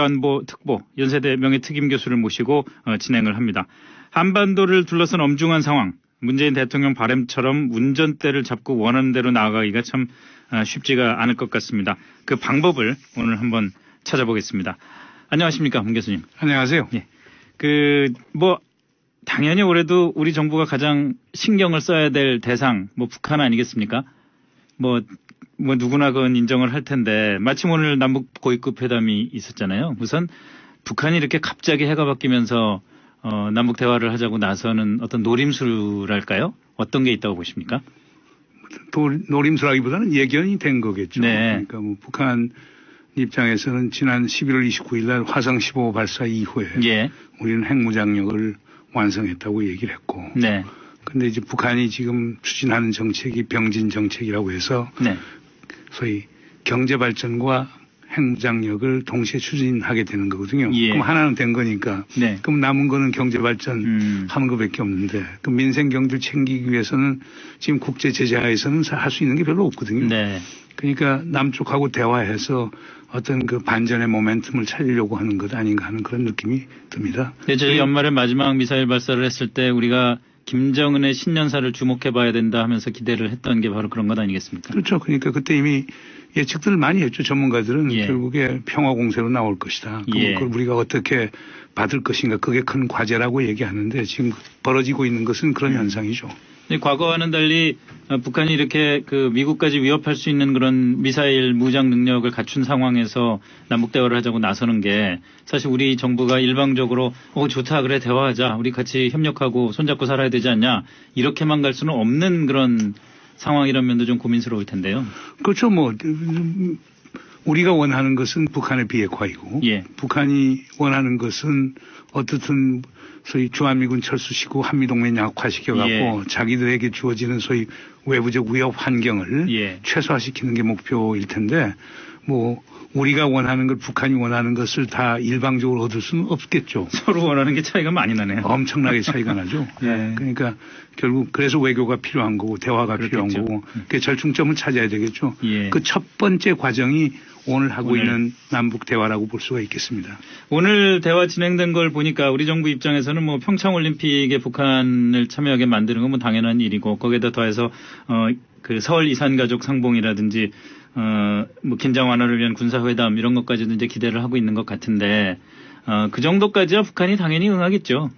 안보 특보 연세대 명예특임 교수를 모시고 진행을 합니다. 한반도를 둘러싼 엄중한 상황, 문재인 대통령 바람처럼 운전대를 잡고 원하는 대로 나아가기가 참 쉽지가 않을 것 같습니다. 그 방법을 오늘 한번 찾아보겠습니다. 안녕하십니까, 문 교수님. 안녕하세요. 예. 당연히 올해도 우리 정부가 가장 신경을 써야 될 대상, 북한 아니겠습니까? 누구나 그건 인정을 할 텐데, 마침 오늘 남북 고위급 회담이 있었잖아요. 우선 북한이 이렇게 갑자기 해가 바뀌면서 남북 대화를 하자고 나서는 어떤 노림수랄까요? 어떤 게 있다고 보십니까? 노림수라기보다는 예견이 된 거겠죠. 네. 그러니까 북한 입장에서는 지난 11월 29일 날 화성 15 발사 이후에 예. 우리는 핵무장력을 완성했다고 얘기를 했고. 네. 근데 이제 북한이 지금 추진하는 정책이 병진 정책이라고 해서 네. 소위 경제 발전과 핵무장력을 동시에 추진하게 되는 거거든요. 예. 그럼 하나는 된 거니까. 네. 그럼 남은 거는 경제 발전 하는 것밖에 없는데, 그 민생 경제를 챙기기 위해서는 지금 국제 제재하에서는 할 수 있는 게 별로 없거든요. 네. 그러니까 남쪽하고 대화해서 어떤 그 반전의 모멘텀을 찾으려고 하는 것 아닌가 하는 그런 느낌이 듭니다. 네, 저희 연말에 마지막 미사일 발사를 했을 때 우리가 김정은의 신년사를 주목해 봐야 된다 하면서 기대를 했던 게 바로 그런 것 아니겠습니까? 그렇죠. 그러니까 그때 이미 예측들을 많이 했죠. 전문가들은 예. 결국에 평화 공세로 나올 것이다. 예. 그걸 우리가 어떻게 받을 것인가, 그게 큰 과제라고 얘기하는데 지금 벌어지고 있는 것은 그런 현상이죠. 과거와는 달리 북한이 이렇게 미국까지 위협할 수 있는 그런 미사일 무장 능력을 갖춘 상황에서 남북 대화를 하자고 나서는 게 사실 우리 정부가 일방적으로 좋다, 그래, 대화하자, 우리 같이 협력하고 손잡고 살아야 되지 않냐, 이렇게만 갈 수는 없는 그런 상황이란 면도 좀 고민스러울 텐데요. 그렇죠. 우리가 원하는 것은 북한의 비핵화이고, 예. 북한이 원하는 것은 어떻든 소위 주한미군 철수시키고 한미동맹 약화시켜갖고 예. 자기들에게 주어지는 소위 외부적 위협 환경을 예. 최소화시키는 게 목표일 텐데, 우리가 원하는 걸, 북한이 원하는 것을 다 일방적으로 얻을 수는 없겠죠. 서로 원하는 게 차이가 많이 나네요. 엄청나게 차이가 나죠. 예. 그러니까 결국 그래서 외교가 필요한 거고 대화가 그렇겠죠. 필요한 거고, 그 절충점을 찾아야 되겠죠. 예. 그 첫 번째 과정이 오늘 하고 있는 남북 대화라고 볼 수가 있겠습니다. 오늘 대화 진행된 걸 보니까 우리 정부 입장에서는 평창 올림픽에 북한을 참여하게 만드는 건 당연한 일이고, 거기에다 더해서 그 서울 이산가족 상봉이라든지 긴장 완화를 위한 군사회담 이런 것까지도 이제 기대를 하고 있는 것 같은데, 그 정도까지야 북한이 당연히 응하겠죠.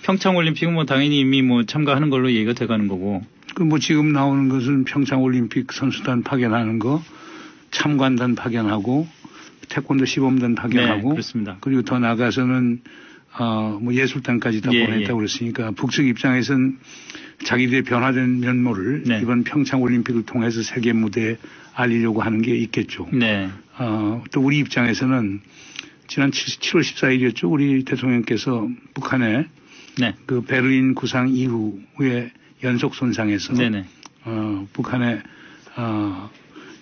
평창 올림픽은 당연히 이미 참가하는 걸로 얘기가 돼가는 거고. 지금 나오는 것은 평창 올림픽 선수단 파견하는 거, 참관단 파견하고, 태권도 시범단 파견하고, 네, 그렇습니다. 그리고 더 나가서는 예술단까지 다 보냈다고 그랬으니까 북측 입장에서는 자기들의 변화된 면모를 네. 이번 평창 올림픽을 통해서 세계 무대에 알리려고 하는 게 있겠죠. 네. 또 우리 입장에서는 지난 7월 14일이었죠. 우리 대통령께서 북한의 네. 그 베를린 구상 이후에 연속 손상에서 북한의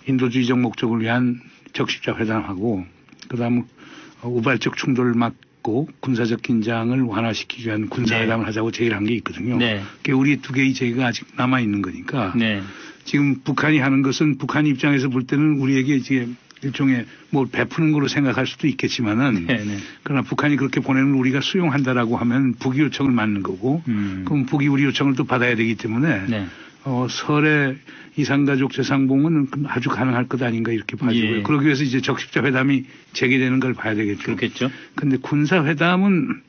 인도주의적 목적을 위한 적십자 회담하고, 그다음 우발적 충돌을 막고 군사적 긴장을 완화시키기 위한 군사회담을 하자고 제의를 한 게 있거든요. 네. 그게 우리 두 개의 제의가 아직 남아 있는 거니까. 네. 지금 북한이 하는 것은 북한 입장에서 볼 때는 우리에게 이제 일종의 베푸는 걸로 생각할 수도 있겠지만은, 그러나 북한이 그렇게 보내는 걸 우리가 수용한다라고 하면 북이 요청을 맞는 거고, 그럼 북이 우리 요청을 또 받아야 되기 때문에 설의 이산가족 재상봉은 아주 가능할 것 아닌가 이렇게 봐지고요. 예. 그러기 위해서 이제 적십자 회담이 재개되는 걸 봐야 되겠죠. 그렇겠죠. 근데 군사 회담은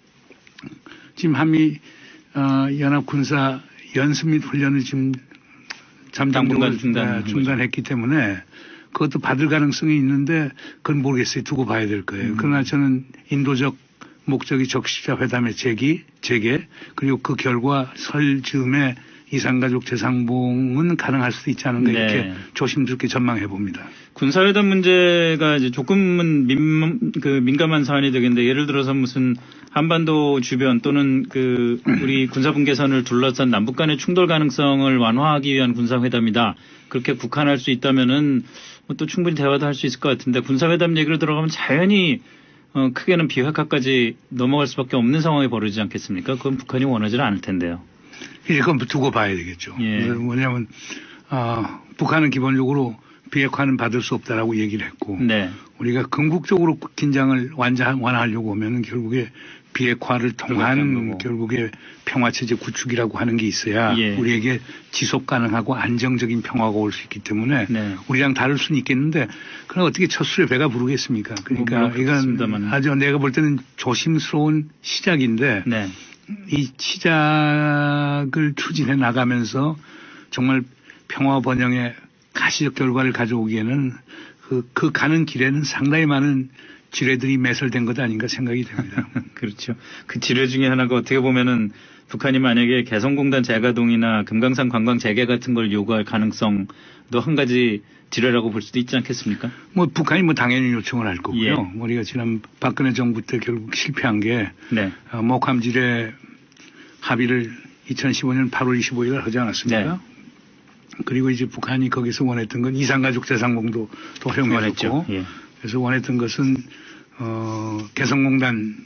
지금 한미 연합 군사 연습 및 훈련을 지금 잠정적으로 중단했기 때문에 그것도 받을 가능성이 있는데, 그건 모르겠어요. 두고 봐야 될 거예요. 그러나 저는 인도적 목적이 적십자 회담의 재개, 그리고 그 결과 설 즈음에 이산가족 재상봉은 가능할 수도 있지 않은가 이렇게 조심스럽게 전망해 봅니다. 군사회담 문제가 이제 조금은 민감한 사안이 되겠는데, 예를 들어서 무슨 한반도 주변 또는 우리 군사분계선을 둘러싼 남북 간의 충돌 가능성을 완화하기 위한 군사회담이다, 그렇게 국한할 수 있다면은 또 충분히 대화도 할 수 있을 것 같은데, 군사회담 얘기로 들어가면 자연히 크게는 비핵화까지 넘어갈 수밖에 없는 상황이 벌어지지 않겠습니까? 그건 북한이 원하지는 않을 텐데요. 이제 그건 두고 봐야 되겠죠. 예. 뭐냐면 북한은 기본적으로 비핵화는 받을 수 없다라고 얘기를 했고 네. 우리가 궁극적으로 긴장을 완화하려고 하면은 결국에 비핵화를 통한 결국에 평화체제 구축이라고 하는 게 있어야 예. 우리에게 지속 가능하고 안정적인 평화가 올 수 있기 때문에 네. 우리랑 다를 수는 있겠는데 그럼 어떻게 첫 술에 배가 부르겠습니까? 그러니까 이건 아주 내가 볼 때는 조심스러운 시작인데 네. 이 시작을 추진해 나가면서 정말 평화 번영의 가시적 결과를 가져오기에는 그 가는 길에는 상당히 많은 지뢰들이 매설된 것 아닌가 생각이 됩니다. 그렇죠. 그 지뢰 중에 하나가 어떻게 보면은 북한이 만약에 개성공단 재가동이나 금강산 관광 재개 같은 걸 요구할 가능성도 한 가지 지뢰라고 볼 수도 있지 않겠습니까? 뭐 북한이 뭐 당연히 요청을 할 거고요. 예. 우리가 지난 박근혜 정부 때 결국 실패한 게 네. 목함 지뢰 합의를 2015년 8월 25일 하지 않았습니까? 네. 그리고 이제 북한이 거기서 원했던 건 이산가족 재산공도 또 허용했고 예. 그래서 원했던 것은 개성공단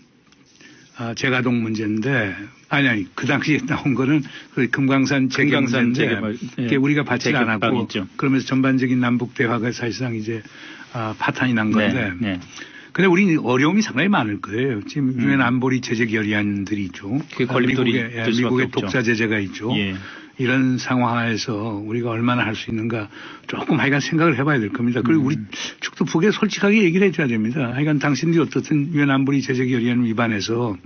재가동 문제인데 아니 그 당시에 나온 거는 그 금강산 재개 문제인데 예. 우리가 받지 않았고 있죠. 그러면서 전반적인 남북 대화가 사실상 이제 파탄이 난 건데 네. 네. 근데 우리 어려움이 상당히 많을 거예요. 지금 유엔 안보리 제재 결의안들이 있죠. 미국의 독자 제재가 있죠. 예. 이런 상황하에서 우리가 얼마나 할 수 있는가 조금 하여간 생각을 해봐야 될 겁니다. 그리고 우리 측도 북에 솔직하게 얘기를 해줘야 됩니다. 하여간 당신들이 어떻든 유엔 안보리 제재 결의안 위반해서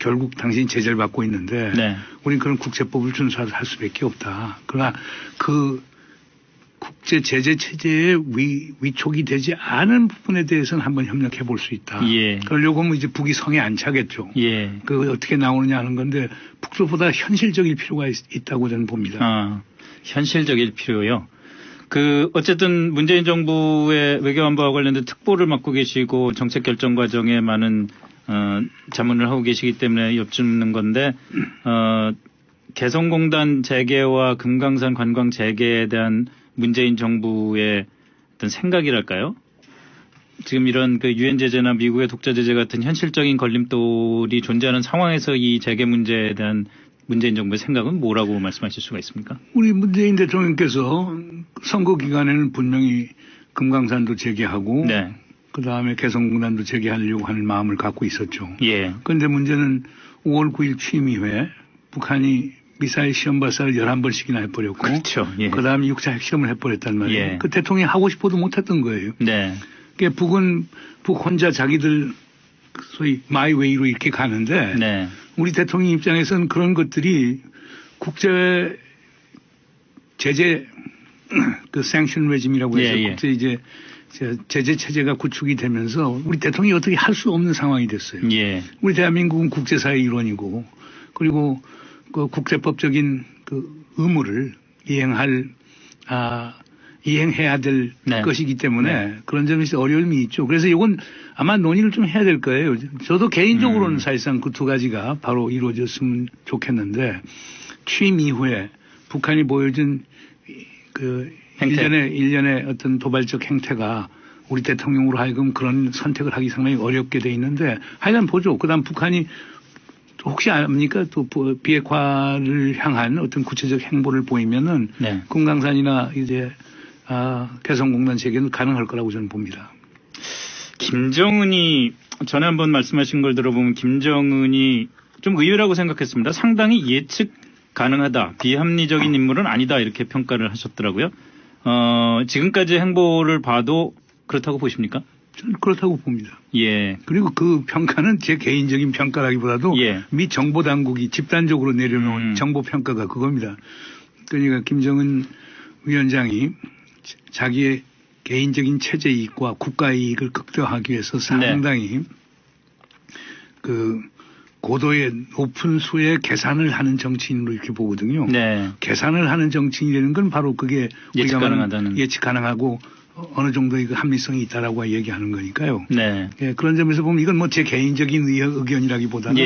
결국 당신이 제재를 받고 있는데 네. 우리는 그런 국제법을 준수할 수밖에 없다. 그러나 그 국제 제재 체제에 위촉이 되지 않은 부분에 대해서는 한번 협력해 볼 수 있다. 예. 그러려고 하면 이제 북이 성에 안 차겠죠. 예. 그 어떻게 나오느냐 하는 건데 북도보다 현실적일 필요가 있다고 저는 봅니다. 현실적일 필요요. 어쨌든 문재인 정부의 외교안보와 관련된 특보를 맡고 계시고 정책 결정 과정에 많은 자문을 하고 계시기 때문에 여쭙는 건데 개성공단 재개와 금강산 관광 재개에 대한 문재인 정부의 어떤 생각이랄까요? 지금 이런 그 유엔 제재나 미국의 독자 제재 같은 현실적인 걸림돌이 존재하는 상황에서 이 재개 문제에 대한 문재인 정부의 생각은 뭐라고 말씀하실 수가 있습니까? 우리 문재인 대통령께서 선거 기간에는 분명히 금강산도 재개하고 네. 그다음에 개성공단도 재개하려고 하는 마음을 갖고 있었죠. 예. 그런데 문제는 5월 9일 취임 이후에 북한이 미사일 시험 발사를 11번씩이나 해버렸고 그렇죠. 예. 그다음에 6차 핵시험을 해버렸단 말이에요. 예. 그 대통령이 하고 싶어도 못했던 거예요. 네. 그러니까 북 혼자 자기들 소위 마이웨이로 이렇게 가는데 네. 우리 대통령 입장에서는 그런 것들이 국제 제재 그 생션 레짐이라고 해서 국제 이제 제재 체제가 구축이 되면서 우리 대통령이 어떻게 할 수 없는 상황이 됐어요. 예. 우리 대한민국은 국제사회 일원이고 그리고 그 국제법적인 그 의무를 이행해야 될 네. 것이기 때문에 그런 점에서 어려움이 있죠. 그래서 이건 아마 논의를 좀 해야 될 거예요. 저도 개인적으로는 사실상 그 두 가지가 바로 이루어졌으면 좋겠는데 취임 이후에 북한이 보여준 그 일련의 어떤 도발적 행태가 우리 대통령으로 하여금 그런 선택을 하기 상당히 어렵게 돼 있는데 하여간 보죠. 그다음 북한이 혹시 압니까? 또 비핵화를 향한 어떤 구체적 행보를 보이면은 네. 금강산이나 이제 개성공단 재개는 가능할 거라고 저는 봅니다. 김정은이 전에 한번 말씀하신 걸 들어보면 김정은이 좀 의외라고 생각했습니다. 상당히 예측 가능하다. 비합리적인 인물은 아니다. 이렇게 평가를 하셨더라고요. 지금까지 행보를 봐도 그렇다고 보십니까? 저는 그렇다고 봅니다. 예. 그리고 그 평가는 제 개인적인 평가라기보다도 미 정보 당국이 집단적으로 내려놓은 정보 평가가 그겁니다. 그러니까 김정은 위원장이 자기의 개인적인 체제 이익과 국가 이익을 극대화하기 위해서 상당히 그 고도의 높은 수의 계산을 하는 정치인으로 이렇게 보거든요. 네. 계산을 하는 정치인이라는 건 바로 그게 예측 가능하다는 예측 가능하고 어느 정도의 그 합리성이 있다라고 얘기하는 거니까요. 네. 예, 그런 점에서 보면 이건 뭐 제 개인적인 의견이라기보다는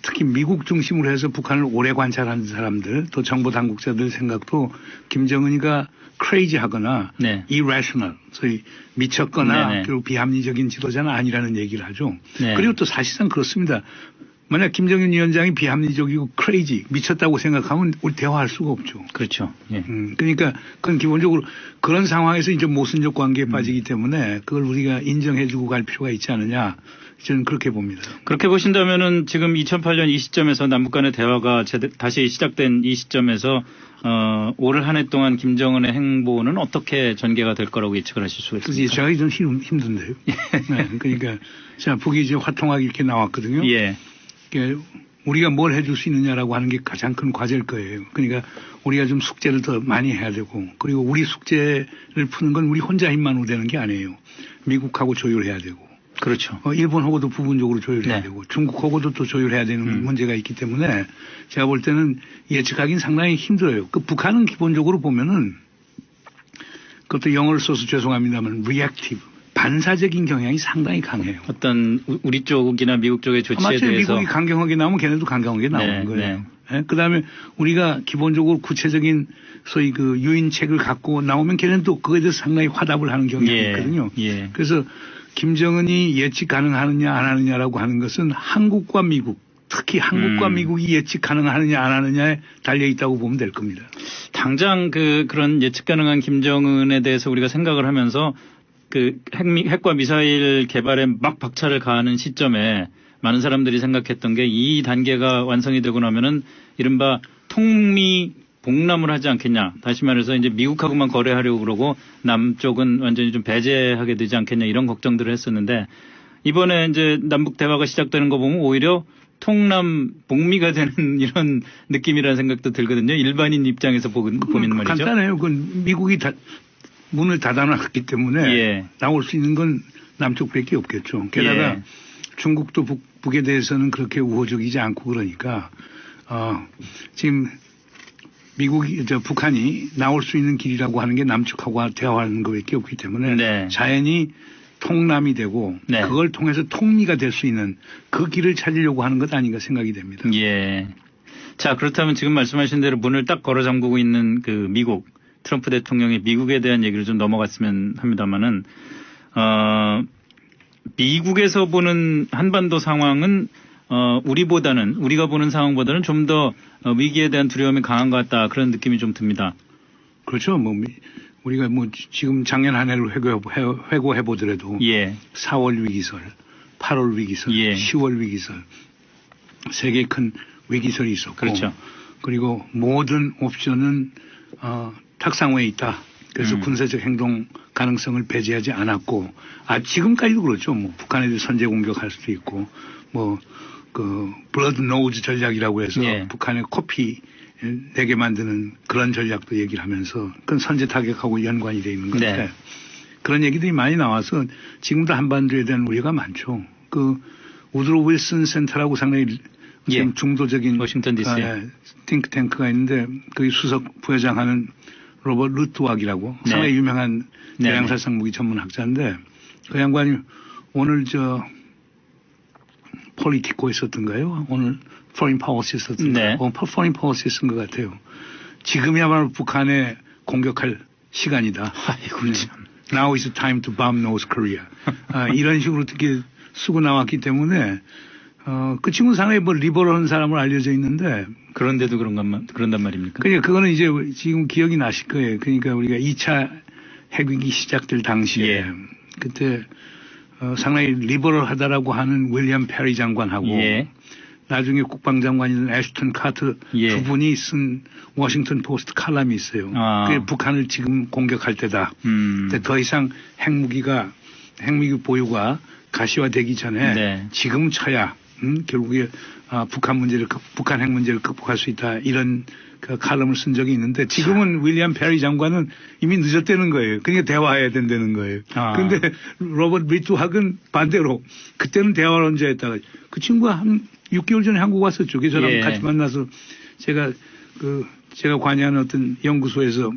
특히 미국 중심으로 해서 북한을 오래 관찰하는 사람들 또 정보 당국자들 생각도 김정은이가 crazy하거나 irrational, 소위 미쳤거나 그리고 비합리적인 지도자는 아니라는 얘기를 하죠. 그리고 또 사실상 그렇습니다. 만약 김정은 위원장이 비합리적이고 크레이지 미쳤다고 생각하면 우리 대화할 수가 없죠. 그렇죠. 예. 그러니까 그건 기본적으로 그런 상황에서 이제 모순적 관계에 빠지기 때문에 그걸 우리가 인정해주고 갈 필요가 있지 않느냐 저는 그렇게 봅니다. 그렇게 보신다면은 지금 2008년 이 시점에서 남북 간의 대화가 다시 시작된 이 시점에서 올 한 해 동안 김정은의 행보는 어떻게 전개가 될 거라고 예측을 하실 수가 있습니까? 예측하기 좀 힘든데요. 네, 그러니까 자 북이 이제 화통하게 이렇게 나왔거든요. 예. 우리가 뭘 해줄 수 있느냐라고 하는 게 가장 큰 과제일 거예요. 그러니까 우리가 좀 숙제를 더 많이 해야 되고 그리고 우리 숙제를 푸는 건 우리 혼자 힘만으로 되는 게 아니에요. 미국하고 조율해야 되고 그렇죠. 일본하고도 부분적으로 조율해야 네. 되고 중국하고도 또 조율해야 되는 문제가 있기 때문에 제가 볼 때는 예측하기는 상당히 힘들어요. 그 북한은 기본적으로 보면은 그것도 영어를 써서 죄송합니다만 reactive 반사적인 경향이 상당히 강해요. 어떤 우리 쪽이나 미국 쪽의 조치에 대해서 미국이 강경하게 나오면 걔네도 강경하게 나오는 거예요. 네. 그다음에 우리가 기본적으로 구체적인 소위 그 유인책을 갖고 나오면 걔네는 또 그거에 대해서 상당히 화답을 하는 경향이 있거든요. 예. 그래서 김정은이 예측 가능하느냐 안 하느냐라고 하는 것은 한국과 미국 특히 한국과 미국이 예측 가능하느냐 안 하느냐에 달려 있다고 보면 될 겁니다. 당장 그런 예측 가능한 김정은에 대해서 우리가 생각을 하면서 그 핵과 미사일 개발에 막 박차를 가하는 시점에 많은 사람들이 생각했던 게 이 단계가 완성이 되고 나면은 이른바 통미 봉남을 하지 않겠냐. 다시 말해서 이제 미국하고만 거래하려고 그러고 남쪽은 완전히 좀 배제하게 되지 않겠냐 이런 걱정들을 했었는데 이번에 이제 남북 대화가 시작되는 거 보면 오히려 통남 복미가 되는 이런 느낌이라는 생각도 들거든요. 일반인 입장에서 보면 말이죠. 간단해요. 그건 미국이 문을 닫아놨기 때문에 나올 수 있는 건 남쪽밖에 없겠죠. 게다가 중국도 북에 대해서는 그렇게 우호적이지 않고 그러니까 지금 북한이 나올 수 있는 길이라고 하는 게 남측하고 대화하는 것밖에 없기 때문에 자연히 통남이 되고 그걸 통해서 통미가 될 수 있는 그 길을 찾으려고 하는 것 아닌가 생각이 됩니다. 예. 자, 그렇다면 지금 말씀하신 대로 문을 딱 걸어 잠그고 있는 그 미국 트럼프 대통령이 미국에 대한 얘기를 좀 넘어갔으면 합니다만은 미국에서 보는 한반도 상황은 우리가 보는 상황보다는 좀 더 위기에 대한 두려움이 강한 것 같다 그런 느낌이 좀 듭니다. 그렇죠. 우리가 지금 작년 한 해를 회고해 보더라도 4월 위기설, 8월 위기설, 10월 위기설 세 개 큰 위기설이 있었고 그렇죠. 그리고 모든 옵션은 탁상호에 있다. 그래서 군사적 행동 가능성을 배제하지 않았고 지금까지도 그렇죠. 북한에 대해 선제 공격할 수도 있고 블러드 노우즈 전략이라고 해서 북한의 코피 내게 만드는 그런 전략도 얘기를 하면서 그건 선제 타격하고 연관이 되어 있는 건데 그런 얘기들이 많이 나와서 지금도 한반도에 대한 우려가 많죠. 그 우드로 윌슨 센터라고 상당히 중도적인 워싱턴 DC 띵크탱크가 있는데 거기 수석 부회장하는 로버트 루트왁이라고 상당히 유명한 대량살상 무기 전문학자인데 그 양반이 오늘 폴리티코에 썼던가요? 오늘 포린 파워시에 썼던가요? 포린 파워시에 쓴 것 같아요. 지금이야말로 북한에 공격할 시간이다. 아이고 참. Now is the time to bomb North Korea. 이런 식으로 어떻게 쓰고 나왔기 때문에 그 친구 상당히 리버럴한 사람으로 알려져 있는데 그런데도 그런단 말입니까? 그러니까 그거는 이제 지금 기억이 나실 거예요. 그러니까 우리가 2차 핵위기 시작될 당시에 그때 상당히 리버럴하다라고 하는 윌리엄 페리 장관하고 나중에 국방장관이던 애슈턴 카터 두 분이 쓴 워싱턴 포스트 칼럼이 있어요. 그게 북한을 지금 공격할 때다. 근데 더 이상 핵무기 보유가 가시화되기 전에 지금 쳐야 결국에 북한 핵 문제를 극복할 수 있다. 이런 그 칼럼을 쓴 적이 있는데 지금은 윌리엄 페리 장관은 이미 늦었다는 거예요. 그러니까 대화해야 된다는 거예요. 그런데 로버트 리트왁은 반대로 그때는 대화를 혼자 했다가 그 친구가 한 6개월 전에 한국 왔었죠. 그래서 저랑 같이 만나서 제가 관여하는 어떤 연구소에서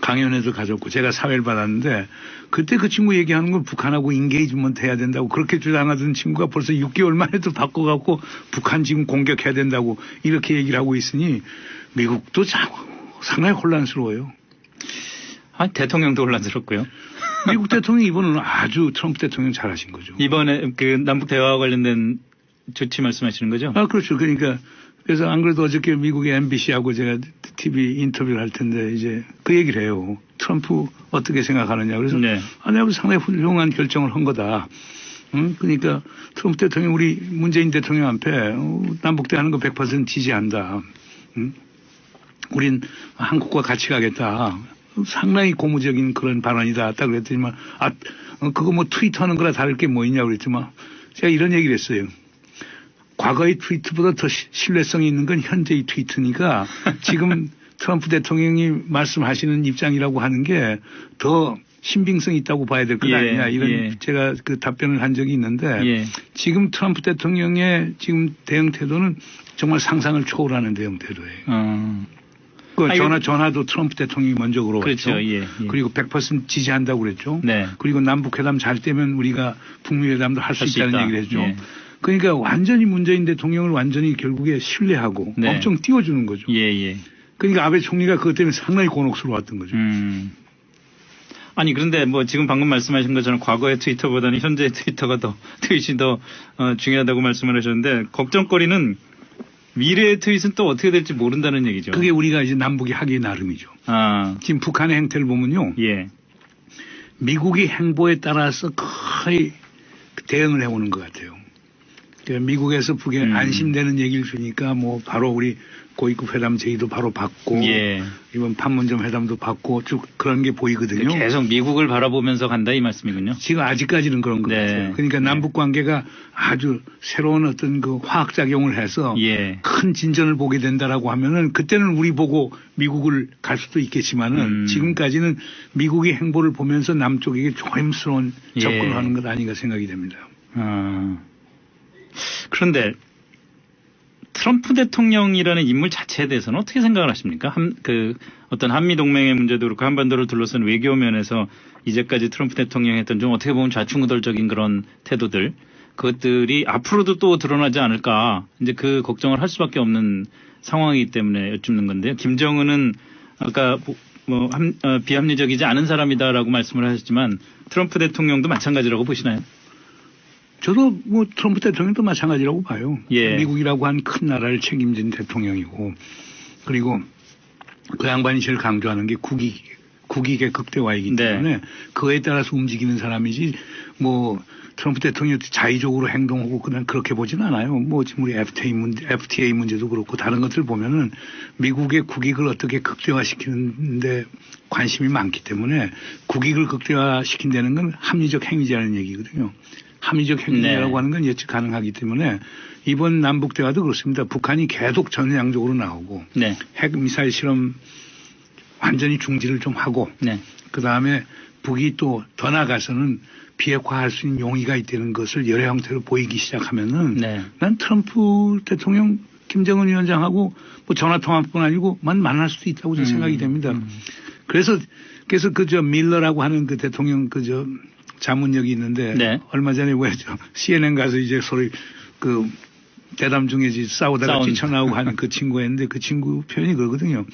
강연회도 가졌고 제가 사회를 받았는데 그때 그 친구 얘기하는 건 북한하고 인게이지먼트 해야 된다고 그렇게 주장하던 친구가 벌써 6개월 만에 또 바꿔갖고 북한 지금 공격해야 된다고 이렇게 얘기를 하고 있으니 미국도 상당히 혼란스러워요. 대통령도 혼란스럽고요. 미국 대통령 이번은 아주 트럼프 대통령 잘하신 거죠. 이번에 그 남북 대화와 관련된 조치 말씀하시는 거죠? 아, 그렇죠. 그러니까 그래서 안 그래도 어저께 미국의 MBC하고 제가 TV 인터뷰를 할 텐데 이제 그 얘기를 해요. 트럼프 어떻게 생각하느냐. 그래서 네. 내가 상당히 훌륭한 결정을 한 거다. 그러니까 트럼프 대통령 우리 문재인 대통령 앞에 남북대 하는 거 100% 지지한다. 우린 한국과 같이 가겠다. 상당히 고무적인 그런 발언이다. 딱 그랬더니만 그거 뭐 트위터하는 거라 다를 게 뭐 있냐고 그랬더니만 제가 이런 얘기를 했어요. 과거의 트위터보다 더 신뢰성이 있는 건 현재의 트위터니까 지금 트럼프 대통령이 말씀하시는 입장이라고 하는 게 더 신빙성이 있다고 봐야 될 것 아니냐 이런 제가 그 답변을 한 적이 있는데 지금 트럼프 대통령의 지금 대응 태도는 정말 상상을 초월하는 대응 태도예요. 전화도 트럼프 대통령이 먼저 걸어왔죠. 그렇죠. 그리고 100% 지지한다고 그랬죠. 네. 그리고 남북회담 잘 되면 우리가 북미회담도 할 수 있다는 얘기를 했죠. 그러니까 완전히 문재인 대통령을 완전히 결국에 신뢰하고 엄청 띄워주는 거죠. 그러니까 아베 총리가 그것 때문에 상당히 곤혹스러웠던 거죠. 아니 그런데 뭐 지금 방금 말씀하신 것처럼 과거의 트위터보다는 현재의 트위터가 트윗이 더 중요하다고 말씀을 하셨는데 걱정거리는 미래의 트윗은 또 어떻게 될지 모른다는 얘기죠. 그게 우리가 이제 남북이 하기 나름이죠. 지금 북한의 행태를 보면요. 미국의 행보에 따라서 거의 대응을 해오는 것 같아요. 미국에서 북에 안심되는 얘기를 주니까 뭐 바로 우리 고위급 회담 제의도 바로 받고 이번 판문점 회담도 받고 쭉 그런 게 보이거든요. 계속 미국을 바라보면서 간다 이 말씀이군요. 지금 아직까지는 그런 것 같아요. 그러니까 남북 관계가 아주 새로운 어떤 그 화학 작용을 해서 큰 진전을 보게 된다라고 하면은 그때는 우리 보고 미국을 갈 수도 있겠지만은 지금까지는 미국의 행보를 보면서 남쪽에게 조심스러운 접근을 하는 것 아닌가 생각이 됩니다. 그런데 트럼프 대통령이라는 인물 자체에 대해서는 어떻게 생각을 하십니까? 어떤 한미 동맹의 문제도 그렇고 한반도를 둘러싼 외교 면에서 이제까지 트럼프 대통령이 했던 좀 어떻게 보면 좌충우돌적인 그런 태도들, 그것들이 앞으로도 또 드러나지 않을까, 이제 그 걱정을 할 수밖에 없는 상황이기 때문에 여쭙는 건데요. 김정은은 아까 비합리적이지 않은 사람이다라고 말씀을 하셨지만 트럼프 대통령도 마찬가지라고 보시나요? 저도 뭐 트럼프 대통령도 마찬가지라고 봐요. 미국이라고 한 큰 나라를 책임진 대통령이고, 그리고 그 양반이 제일 강조하는 게 국익의 극대화이기 때문에 그에 따라서 움직이는 사람이지 뭐 트럼프 대통령이 자의적으로 행동하고 그냥 그렇게 보지는 않아요. 뭐 지금 우리 FTA 문제도 그렇고 다른 것들 보면은 미국의 국익을 어떻게 극대화시키는데 관심이 많기 때문에 국익을 극대화시킨다는 건 합리적 행위자라는 얘기거든요. 합리적 행위라고 하는 건 예측 가능하기 때문에 이번 남북 대화도 그렇습니다. 북한이 계속 전향적으로 나오고 핵 미사일 실험 완전히 중지를 좀 하고 그다음에 북이 또 더 나가서는 비핵화할 수 있는 용의가 있다는 것을 여러 형태로 보이기 시작하면은 난 트럼프 대통령 김정은 위원장하고 뭐 전화통화뿐 아니고 만날 수도 있다고 생각이 됩니다. 그래서 밀러라고 하는 그 대통령 자문역이 있는데 얼마 전에 CNN 가서 이제 소리 그 대담 중에 싸우다가 뛰쳐나오고 하는 그 친구가 있는데 그 친구 표현이 그러거든요.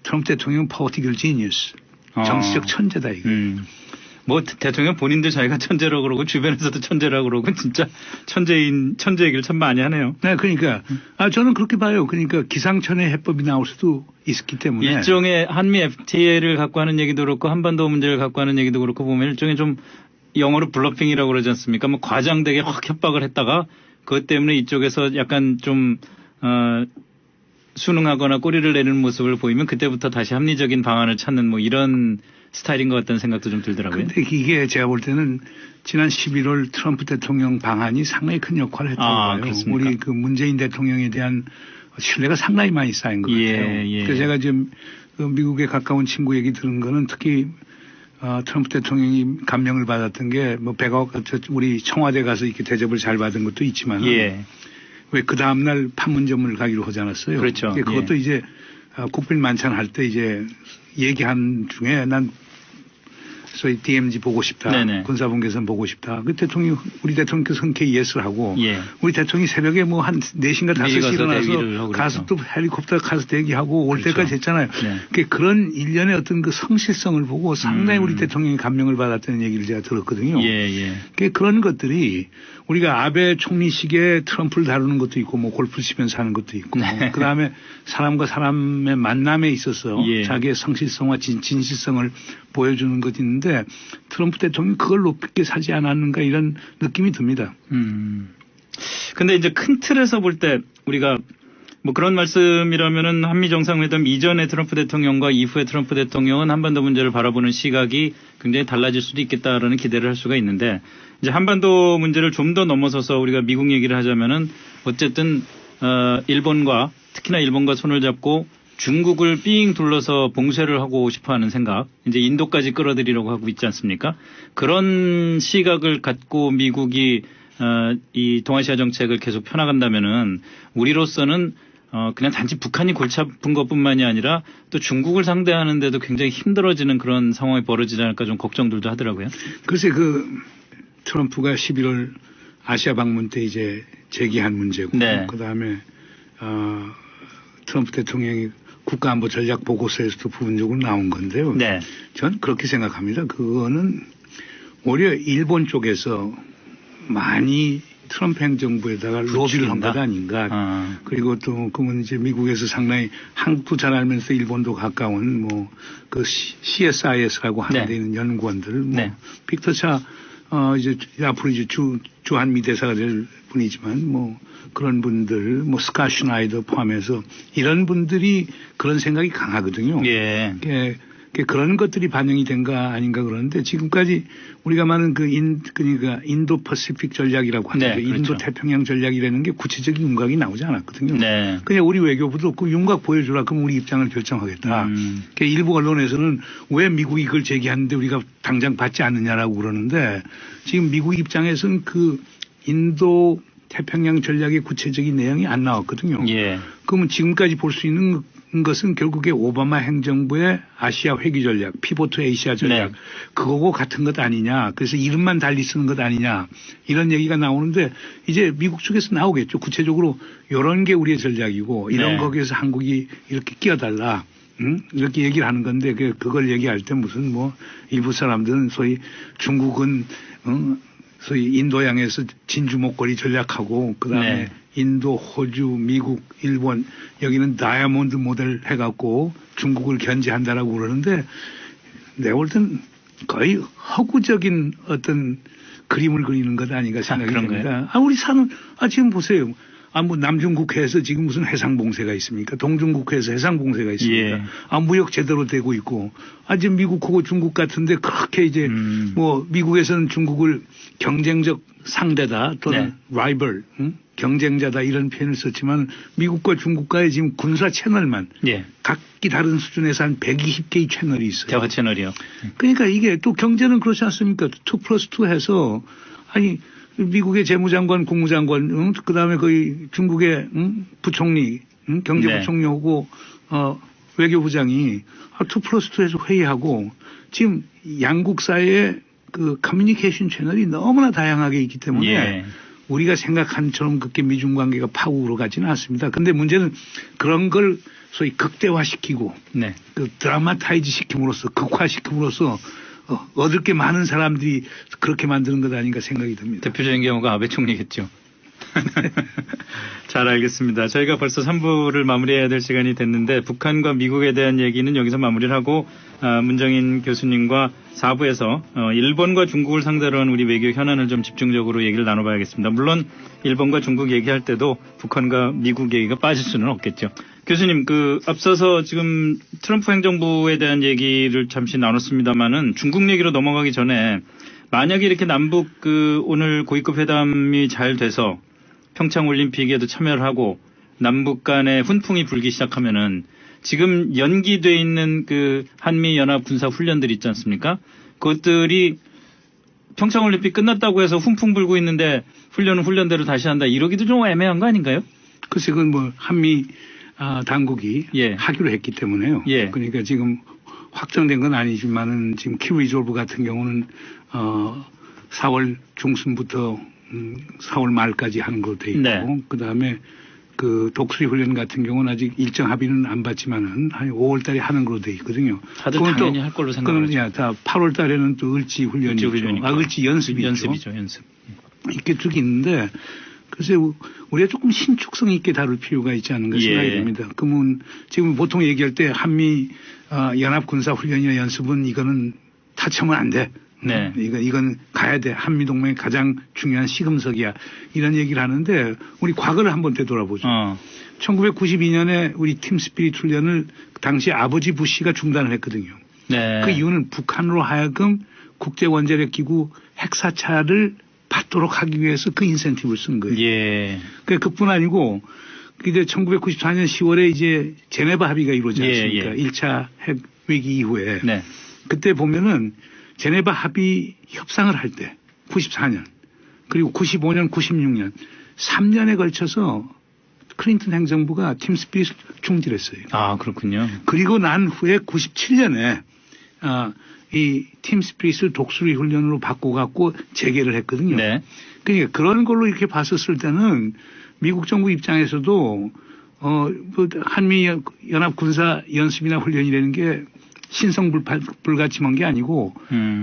트럼프 대통령 political genius. 정치적 천재다 이거. 뭐 대통령 본인들 자기가 천재라고 그러고 주변에서도 천재라고 그러고 진짜 천재 얘기를 참 많이 하네요. 네, 그러니까 저는 그렇게 봐요. 그러니까 기상천외 해법이 나올 수도 있기 때문에 일종의 한미 FTA를 갖고 하는 얘기도 그렇고 한반도 문제를 갖고 하는 얘기도 그렇고 보면 일종의 좀 영어로 블러핑이라고 그러지 않습니까? 뭐 과장되게 확 협박을 했다가 그것 때문에 이쪽에서 약간 좀 순응하거나 꼬리를 내리는 모습을 보이면 그때부터 다시 합리적인 방안을 찾는 뭐 이런 스타일인 것 같다는 생각도 좀 들더라고요. 근데 이게 제가 볼 때는 지난 11월 트럼프 대통령 방안이 상당히 큰 역할을 했다고 봐요. 그렇습니까? 우리 그 문재인 대통령에 대한 신뢰가 상당히 많이 쌓인 것 같아요. 그래서 제가 지금 미국에 가까운 친구 얘기 들은 거는 특히 트럼프 대통령이 감명을 받았던 게 뭐 100억 우리 청와대 가서 이렇게 대접을 잘 받은 것도 있지만 왜 그 다음날 판문점을 가기로 하지 않았어요. 그렇죠. 그것도 이제 국빈 만찬 할 때 이제 얘기한 중에 난 소위 DMZ 보고 싶다. 네네. 군사분계선 보고 싶다. 그 우리 대통령께서 흔쾌히 예스를 하고 예. 우리 대통령이 새벽에 뭐 한 4시인가 5시 일어나서 가서 또 헬리콥터 가서 대기하고 올 그렇죠. 때까지 했잖아요. 네. 그런 일련의 어떤 그 성실성을 보고 상당히 우리 대통령이 감명을 받았다는 얘기를 제가 들었거든요. 예. 그런 것들이 우리가 아베 총리식의 트럼프를 다루는 것도 있고 뭐 골프 치면서 하는 것도 있고 네. 그다음에 사람과 사람의 만남에 있어서 예. 자기의 성실성과 진실성을 보여주는 것이 있는데 트럼프 대통령이 그걸 높게 사지 않았는가 이런 느낌이 듭니다. 근데 이제 큰 틀에서 볼 때 우리가 뭐 그런 말씀이라면은 한미 정상회담 이전의 트럼프 대통령과 이후의 트럼프 대통령은 한반도 문제를 바라보는 시각이 굉장히 달라질 수도 있겠다라는 기대를 할 수가 있는데 이제 한반도 문제를 좀 더 넘어서서 우리가 미국 얘기를 하자면은 어쨌든 일본과 특히나 일본과 손을 잡고 중국을 삥 둘러서 봉쇄를 하고 싶어하는 생각, 이제 인도까지 끌어들이려고 하고 있지 않습니까? 그런 시각을 갖고 미국이 이 동아시아 정책을 계속 펴나간다면은 우리로서는 그냥 단지 북한이 골치 아픈 것뿐만이 아니라 또 중국을 상대하는데도 굉장히 힘들어지는 그런 상황이 벌어지지 않을까 좀 걱정들도 하더라고요. 글쎄 트럼프가 11월 아시아 방문 때 이제 제기한 문제고 네. 그다음에 트럼프 대통령이 국가안보 전략 보고서에서도 부분적으로 나온 건데요. 네. 전 그렇게 생각합니다. 그거는 오히려 일본 쪽에서 많이 트럼프 행정부에다가 로비를 한 것 아닌가. 그리고 또 그건 이제 미국에서 상당히 한국도 잘 알면서 일본도 가까운 뭐 그 CSIS라고 하는 데 있는 연구원들 뭐 빅터 차 이제 앞으로 이제 주한미 대사가 될 분이지만 뭐 그런 분들 뭐 스카 슈나이더 포함해서 이런 분들이 그런 생각이 강하거든요. 예. 그런 것들이 반영이 된가 아닌가 그러는데 지금까지 우리가 말하는 그러니까 인도 퍼시픽 전략이라고 하는 네, 그렇죠. 인도 태평양 전략이라는 게 구체적인 윤곽이 나오지 않았거든요. 네. 그냥 우리 외교부도 그 윤곽 보여주라 그럼 우리 입장을 결정하겠다. 일부 언론에서는 왜 미국이 이걸 제기하는데 우리가 당장 받지 않느냐라고 그러는데 지금 미국 입장에서는 그 인도 태평양 전략의 구체적인 내용이 안 나왔거든요. 예. 그러면 지금까지 볼 수 있는 것은 결국에 오바마 행정부의 아시아 회귀 전략, 피보트 에이시아 전략, 그거고 같은 것 아니냐. 그래서 이름만 달리 쓰는 것 아니냐. 이런 얘기가 나오는데 이제 미국 쪽에서 나오겠죠. 구체적으로 이런 게 우리의 전략이고 이런 거기에서 한국이 이렇게 끼어달라. 이렇게 얘기를 하는 건데 그걸 얘기할 때 무슨 뭐 일부 사람들은 소위 중국은 소위 인도양에서 진주 목걸이 전략하고 그다음에 인도, 호주, 미국, 일본 여기는 다이아몬드 모델 해갖고 중국을 견제한다라고 그러는데 내가 볼 땐 거의 허구적인 어떤 그림을 그리는 것 아닌가 생각이 듭니다. 우리 지금 보세요. 뭐 남중국해에서 지금 무슨 해상봉쇄가 있습니까? 동중국해에서 해상봉쇄가 있습니까? 무역 제대로 되고 있고. 지금 미국하고 중국 같은데 그렇게 이제 뭐 미국에서는 중국을 경쟁적 상대다 또는 라이벌, 경쟁자다 이런 표현을 썼지만 미국과 중국과의 지금 군사 채널만 각기 다른 수준에서 한 120개의 채널이 있어요. 대화 채널이요. 그러니까 이게 또 경제는 그렇지 않습니까? 2+2 해서 미국의 재무장관, 국무장관, 그다음에 거의 중국의 부총리, 경제부총리하고 외교부장이 2+2에서 회의하고 지금 양국 사이에 그 커뮤니케이션 채널이 너무나 다양하게 있기 때문에 우리가 생각한처럼 그렇게 미중 관계가 파국으로 가지는 않습니다. 그런데 문제는 그런 걸 소위 극대화시키고 그 드라마타이즈 시킴으로써 극화시킴으로써 얻을 게 많은 사람들이 그렇게 만드는 것 아닌가 생각이 듭니다. 대표적인 경우가 아베 총리겠죠. 잘 알겠습니다. 저희가 벌써 3부를 마무리해야 될 시간이 됐는데 북한과 미국에 대한 얘기는 여기서 마무리를 하고 문정인 교수님과 4부에서 일본과 중국을 상대로 한 우리 외교 현안을 좀 집중적으로 얘기를 나눠봐야겠습니다. 물론 일본과 중국 얘기할 때도 북한과 미국 얘기가 빠질 수는 없겠죠. 교수님, 앞서서 지금 트럼프 행정부에 대한 얘기를 잠시 나눴습니다만은 중국 얘기로 넘어가기 전에 만약에 이렇게 남북 오늘 고위급 회담이 잘 돼서 평창 올림픽에도 참여를 하고 남북 간의 훈풍이 불기 시작하면은 지금 연기돼 있는 한미 연합 군사 훈련들 있지 않습니까? 그것들이 평창 올림픽 끝났다고 해서 훈풍 불고 있는데 훈련은 훈련대로 다시 한다. 이러기도 좀 애매한 거 아닌가요? 글쎄 그건 뭐 한미 당국이 하기로 했기 때문에요. 그러니까 지금 확정된 건 아니지만은 지금 키리졸브 같은 경우는 4월 중순부터 4월 말까지 하는 걸로 돼 있고 네. 그다음에 그 독수리 훈련 같은 경우는 아직 일정 합의는 안 받지만은 한 5월 달에 하는 걸로 돼 있거든요. 다들 당연히 할 걸로 생각하죠. 다 8월 달에는 또 을지 훈련이죠. 을지 연습이죠. 연습이죠. 연습. 이렇게 쭉 있는데 글쎄 우리가 조금 신축성 있게 다룰 필요가 있지 않은가 생각이 됩니다. 그러면 지금 보통 얘기할 때 한미 연합 군사 훈련이나 연습은 이거는 타치하면 안 돼. 네. 이건 가야 돼. 한미 동맹의 가장 중요한 시금석이야. 이런 얘기를 하는데 우리 과거를 한번 되돌아보죠. 1992년에 우리 팀 스피릿 훈련을 당시 아버지 부시가 중단을 했거든요. 네. 그 이유는 북한으로 하여금 국제원자력기구 핵사찰을 받도록 하기 위해서 그 인센티브를 쓴 거예요. 예. 그뿐 아니고 이제 1994년 10월에 이제 제네바 합의가 이루어지지 않습니까? 예. 1차 핵 위기 이후에. 네. 그때 보면은 제네바 합의 협상을 할 때 94년 그리고 95년 96년 3년에 걸쳐서 클린턴 행정부가 팀 스피릿을 중지했어요. 아, 그렇군요. 그리고 난 후에 97년에 이 팀 스피릿을 독수리 훈련으로 바꿔갖고 재개를 했거든요. 네. 그러니까 그런 걸로 이렇게 봤었을 때는 미국 정부 입장에서도 한미 연합 군사 연습이나 훈련이라는 게 신성불가침한 게 아니고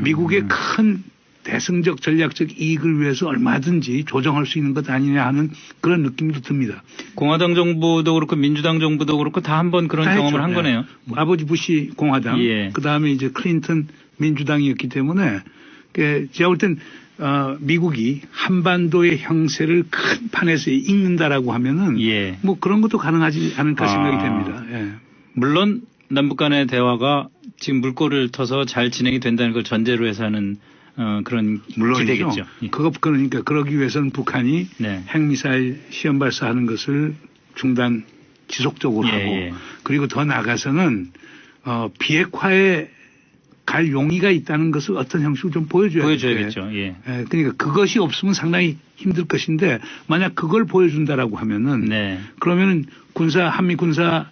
미국의 큰 대승적 전략적 이익을 위해서 얼마든지 조정할 수 있는 것 아니냐 하는 그런 느낌도 듭니다. 공화당 정부도 그렇고 민주당 정부도 그렇고 다 한번 그런 경험을 한 거네요. 아버지 부시 공화당, 예. 그다음에 이제 클린턴 민주당이었기 때문에 제가 볼 땐 미국이 한반도의 형세를 큰 판에서 읽는다라고 하면은 예. 뭐 그런 것도 가능하지 않을까 생각이 됩니다. 예. 물론 남북 간의 대화가 지금 물꼬를 터서 잘 진행이 된다는 걸 전제로 해서 하는 그런 기대겠죠. 예. 그러니까 그러기 위해서는 북한이 네. 핵미사일 시험 발사하는 것을 지속적으로 하고 그리고 더 나아가서는 비핵화에 갈 용의가 있다는 것을 어떤 형식으로 좀 보여줘야겠죠. 예. 그러니까 그것이 없으면 상당히 힘들 것인데 만약 그걸 보여준다라고 하면은 그러면은 한미 군사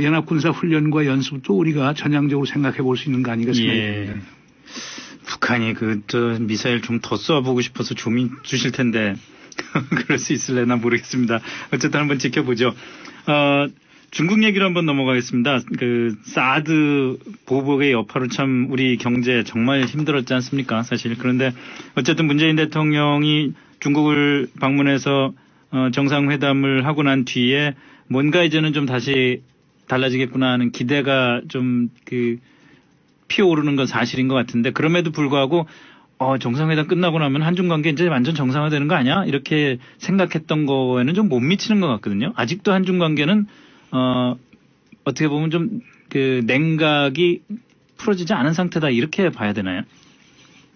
연합 군사 훈련과 연습도 우리가 전향적으로 생각해 볼 수 있는 거 아닌가 생각합니다. 북한이 미사일 좀 더 쏘아보고 싶어서 좀 주실 텐데 그럴 수 있을래나 모르겠습니다. 어쨌든 한번 지켜보죠. 중국 얘기로 한번 넘어가겠습니다. 사드 보복의 여파로 참 우리 경제 정말 힘들었지 않습니까? 사실. 그런데 어쨌든 문재인 대통령이 중국을 방문해서 정상회담을 하고 난 뒤에 뭔가 이제는 좀 다시 달라지겠구나 하는 기대가 좀 피어오르는 건 사실인 것 같은데 그럼에도 불구하고 정상회담 끝나고 나면 한중 관계 이제 완전 정상화되는 거 아니야? 이렇게 생각했던 거에는 좀 못 미치는 것 같거든요. 아직도 한중 관계는 어떻게 보면 좀 냉각이 풀어지지 않은 상태다 이렇게 봐야 되나요?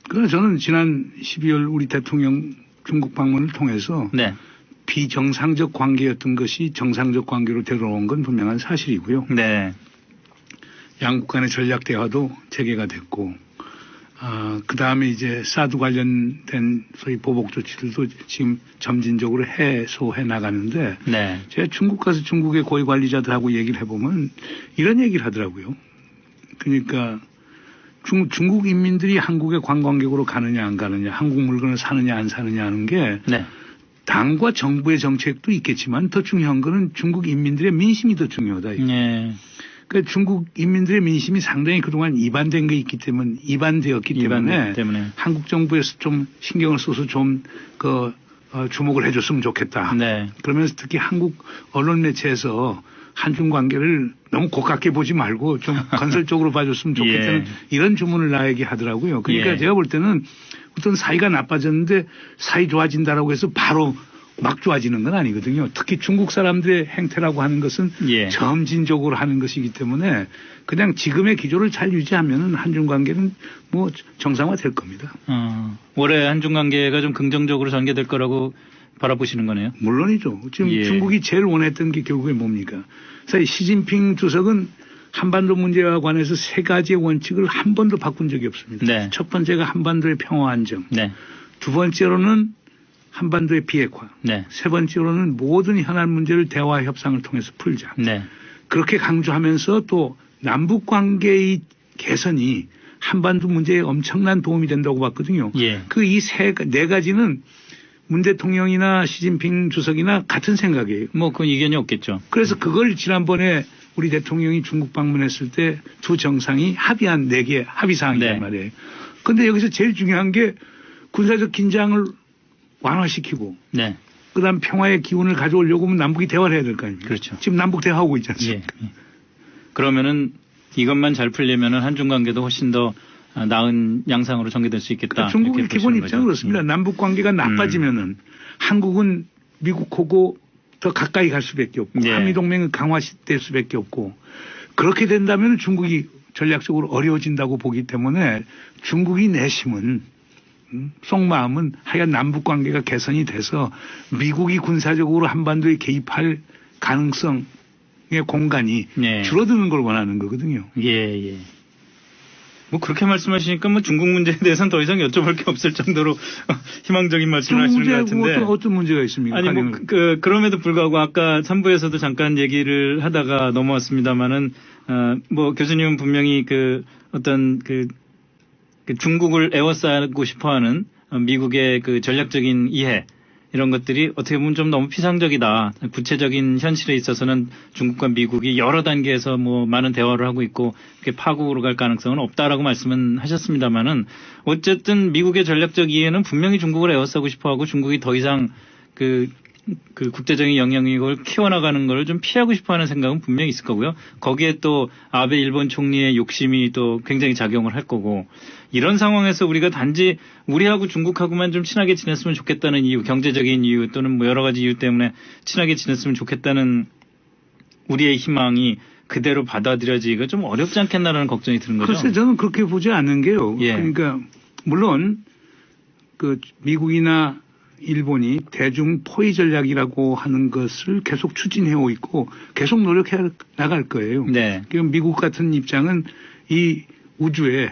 그래서 저는 지난 12월 우리 대통령 중국 방문을 통해서 비정상적 관계였던 것이 정상적 관계로 되돌아온 건 분명한 사실이고요. 양국 간의 전략 대화도 재개가 됐고, 그 다음에 이제 사드 관련된 소위 보복 조치들도 지금 점진적으로 해소해 나가는데, 제가 중국 가서 중국의 고위 관리자들하고 얘기를 해보면 이런 얘기를 하더라고요. 그러니까 중국 인민들이 한국에 관광객으로 가느냐 안 가느냐, 한국 물건을 사느냐 안 사느냐 하는 게 당과 정부의 정책도 있겠지만 더 중요한 거는 중국 인민들의 민심이 더 중요하다. 그러니까 중국 인민들의 민심이 상당히 그동안 이반되었기 때문에 한국 정부에서 좀 신경을 써서 좀 주목을 해줬으면 좋겠다. 그러면서 특히 한국 언론 매체에서 한중 관계를 너무 고깝게 보지 말고 좀 건설적으로 봐줬으면 좋겠다는 이런 주문을 나에게 하더라고요. 그러니까 제가 볼 때는 어떤 사이가 나빠졌는데 사이 좋아진다라고 해서 바로 막 좋아지는 건 아니거든요. 특히 중국 사람들의 행태라고 하는 것은 점진적으로 하는 것이기 때문에 그냥 지금의 기조를 잘 유지하면 한중 관계는 뭐 정상화될 겁니다. 올해 한중 관계가 좀 긍정적으로 전개될 거라고 바라보시는 거네요. 물론이죠. 지금 중국이 제일 원했던 게 결국에 뭡니까? 사실 시진핑 주석은 한반도 문제와 관해서 세 가지의 원칙을 한 번도 바꾼 적이 없습니다. 첫 번째가 한반도의 평화 안정. 두 번째로는 한반도의 비핵화. 세 번째로는 모든 현안 문제를 대화 협상을 통해서 풀자. 그렇게 강조하면서 또 남북 관계의 개선이 한반도 문제에 엄청난 도움이 된다고 봤거든요. 예. 그 이 네 가지는 문 대통령이나 시진핑 주석이나 같은 생각이에요. 뭐 그건 이견이 없겠죠. 그래서 그걸 지난번에 우리 대통령이 중국 방문했을 때 두 정상이 합의한 4개 합의사항이란 네. 말이에요. 그런데 여기서 제일 중요한 게 군사적 긴장을 완화시키고 네. 그다음 평화의 기운을 가져오려고 하면 남북이 대화를 해야 될 거 아닙니까? 그렇죠. 지금 남북 대화하고 있지 않습니까? 예. 그러면은 이것만 잘 풀리면은 한중 관계도 훨씬 더 나은 양상으로 전개될 수 있겠다. 그러니까 중국의 기본 입장은 그렇습니다. 남북 관계가 나빠지면은 한국은 미국하고 더 가까이 갈 수밖에 없고 예. 한미 동맹은 강화될 수밖에 없고 그렇게 된다면 중국이 전략적으로 어려워진다고 보기 때문에 중국이 내심은 속마음은 하여간 남북 관계가 개선이 돼서 미국이 군사적으로 한반도에 개입할 가능성의 공간이 예. 줄어드는 걸 원하는 거거든요. 예, 예. 뭐 그렇게 말씀하시니까 뭐 중국 문제에 대해서는 더 이상 여쭤볼 게 없을 정도로 희망적인 말씀을 하시는 것 같은데. 어떤 문제가 있습니까? 아니 뭐 그럼에도 불구하고 아까 3부에서도 잠깐 얘기를 하다가 넘어왔습니다마는 뭐 교수님은 분명히 그 어떤 그 중국을 에워싸고 싶어하는 미국의 그 전략적인 이해 이런 것들이 어떻게 보면 좀 너무 피상적이다. 구체적인 현실에 있어서는 중국과 미국이 여러 단계에서 뭐 많은 대화를 하고 있고 그렇게 파국으로 갈 가능성은 없다라고 말씀은 하셨습니다마는 어쨌든 미국의 전략적 이해는 분명히 중국을 에워싸고 싶어하고 중국이 더 이상 그 국제적인 영향력을 키워나가는 걸 좀 피하고 싶어하는 생각은 분명히 있을 거고요. 거기에 또 아베 일본 총리의 욕심이 또 굉장히 작용을 할 거고 이런 상황에서 우리가 단지 우리하고 중국하고만 좀 친하게 지냈으면 좋겠다는 이유, 경제적인 이유 또는 뭐 여러 가지 이유 때문에 친하게 지냈으면 좋겠다는 우리의 희망이 그대로 받아들여지기가 좀 어렵지 않겠나라는 걱정이 드는 거죠. 글쎄 저는 그렇게 보지 않는 게요. 예. 그러니까 물론 그 미국이나 일본이 대중 포위 전략이라고 하는 것을 계속 추진해오고 있고 계속 노력해 나갈 거예요. 네. 그럼 미국 같은 입장은 이 우주에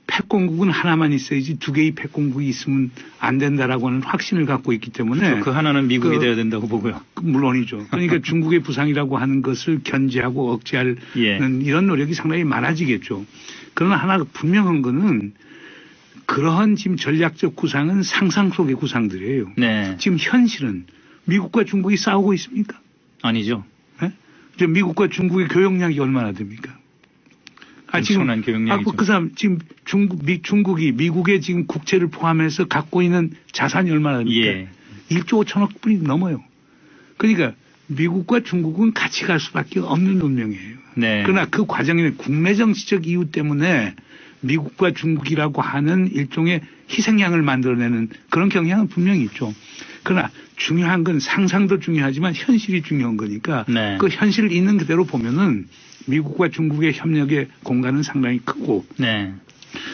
패권국은 하나만 있어야지 두 개의 패권국이 있으면 안 된다라고 하는 확신을 갖고 있기 때문에 그렇죠. 그 하나는 미국이 돼야 된다고 보고요. 물론이죠. 그러니까 중국의 부상이라고 하는 것을 견제하고 억제하는 예. 이런 노력이 상당히 많아지겠죠. 그러나 하나 분명한 거는 그러한 지금 전략적 구상은 상상 속의 구상들이에요. 네. 지금 현실은 미국과 중국이 싸우고 있습니까? 아니죠. 네? 지금 미국과 중국의 교역량이 얼마나 됩니까? 엄청난 교역량이죠. 그 사람 지금 중국이 미국의 지금 국채를 포함해서 갖고 있는 자산이 얼마나 됩니까? 예. 1조 5천억 불이 넘어요. 그러니까 미국과 중국은 같이 갈 수밖에 없는 운명이에요. 네. 그러나 그 과정에는 국내 정치적 이유 때문에 미국과 중국이라고 하는 일종의 희생양을 만들어내는 그런 경향은 분명히 있죠. 그러나 중요한 건 상상도 중요하지만 현실이 중요한 거니까 네. 그 현실을 있는 그대로 보면은 미국과 중국의 협력의 공간은 상당히 크고 네.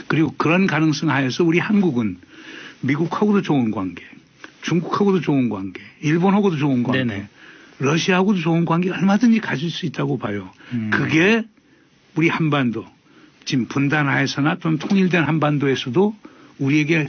그리고 그런 가능성 하에서 우리 한국은 미국하고도 좋은 관계, 중국하고도 좋은 관계, 일본하고도 좋은 관계, 네네. 러시아하고도 좋은 관계 얼마든지 가질 수 있다고 봐요. 그게 우리 한반도 지금 분단하에서나 좀 통일된 한반도에서도 우리에게